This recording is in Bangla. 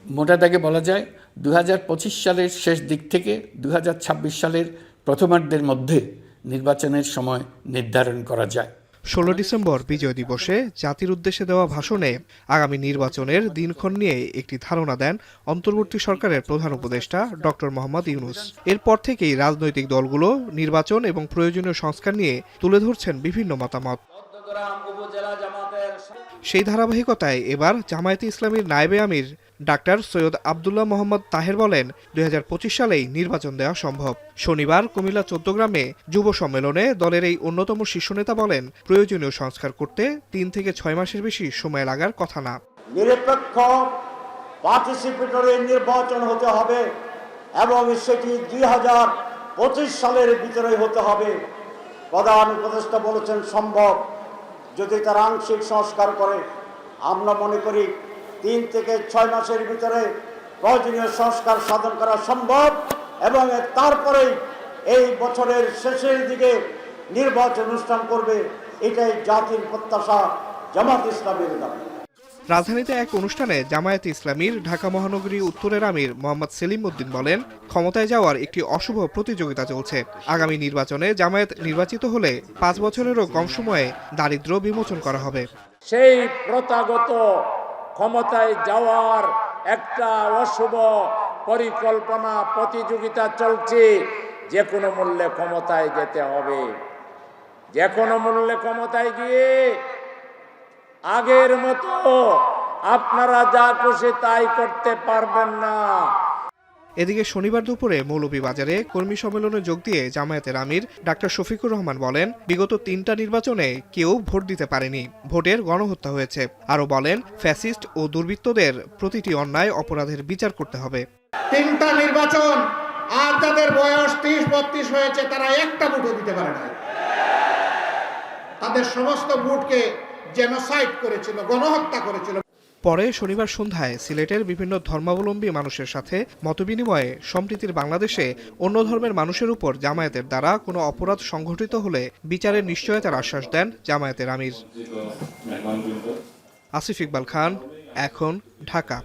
মোটা দাগে বলা যায় 2025 সালের শেষ দিক থেকে 2026 সালের প্রথমার্ধের মধ্যে নির্বাচনের সময় নির্ধারণ করা যায়। 16 ডিসেম্বর বিজয় দিবসে জাতির উদ্দেশ্যে দেওয়া ভাষণে আগামী নির্বাচনের দিনক্ষণ নিয়ে একটি ধারণা দেন অন্তর্বর্তী সরকারের প্রধান উপদেষ্টা ডক্টর মোহাম্মদ ইউনূস। এরপর থেকেই রাজনৈতিক দলগুলো নির্বাচন এবং প্রয়োজনীয় সংস্কার নিয়ে তুলে ধরছেন বিভিন্ন মতামত। সেই ধারাবাহিকতায় এবার জামায়াতে ইসলামীর নায়েবে আমির ডাক্তার সৈয়দ আবদুল্লাহ মোহাম্মদ তাহের বলেন 2025 সালেই নির্বাচন দেওয়া সম্ভব। শনিবার কুমিল্লা চৌদ্দগ্রামে যুব সম্মেলনে দলের এই অন্যতম শীর্ষ নেতা বলেন প্রয়োজনীয় সংস্কার করতে 3 থেকে 6 মাসের বেশি সময় লাগার কথা না। নিরপেক্ষ পার্টিসিপেটরি নির্বাচন হতে হবে এবং সেটি 2025 সালের ভিতরে হতে হবে। প্রধান উপদেষ্টা বলেছেন সম্ভব যদি তারা আংশিক সংস্কার করে। আমরা মনে করি 3 থেকে 6 মাসের ভিতরে প্রয়োজনীয় সংস্কার সাধন করা সম্ভব এবং তারপরেই এই বছরের শেষের দিকে নির্বাচন অনুষ্ঠান করবে। এটাই জাতির প্রত্যাশা, জামায়াতে ইসলামীর দাবি। রাজধানীতে এক অনুষ্ঠানে জামায়াতে ইসলামীর ঢাকা মহানগরী উত্তরের আমির মোহাম্মদ সেলিম উদ্দিন বলেন ক্ষমতায় যাওয়ার একটি অশুভ প্রতিযোগিতা চলছে। আগামী নির্বাচনে জামায়াত নির্বাচিত হলে 5 বছরেরও কম সময়ে দারিদ্র্য বিমোচন করা হবে। সেই প্রথাগত ক্ষমতায় যাওয়ার একটা অশুভ পরিকল্পনা প্রতিযোগিতা চলছে। যে কোনো মূল্যে ক্ষমতায় যেতে হবে, যে কোনো মূল্যে ক্ষমতায় গিয়ে আগের মতো আপনারা যা খুশি তাই করতে পারবেন না। এদিকে শনিবার দুপুরে মৌলভীবাজারে কর্মী সম্মেলনে যোগ দিয়ে জামায়াতের আমির ডাক্তার শফিকুর রহমান বলেন বিগত 3টা নির্বাচনে কেউ ভোট দিতে পারেনি, ভোটের গণহত্যা হয়েছে। আরও বলেন ফ্যাসিস্ট ও দুর্বৃত্তদের প্রতিটি অন্যায় অপরাধের বিচার করতে হবে। 3টা নির্বাচন আর যাদের বয়স 30-32 হয়েছে তারা একটা ভোটও দিতে পারে না। তাদের সমস্ত ভোটকে জেনোসাইড করেছিল, গণহত্যা করেছিল। পরে শনিবার সন্ধ্যায় সিলেটের বিভিন্ন ধর্মাবলম্বী মানুষের সাথে মতবিনিময়ে সম্প্রীতির বাংলাদেশে অন্য ধর্মের মানুষের উপর জামায়াতের দ্বারা কোনো অপরাধ সংঘটিত হলে বিচারের নিশ্চয়তার আশ্বাস দেন জামায়াতের আমির। আসিফ ইকবাল খান, এখন, ঢাকা।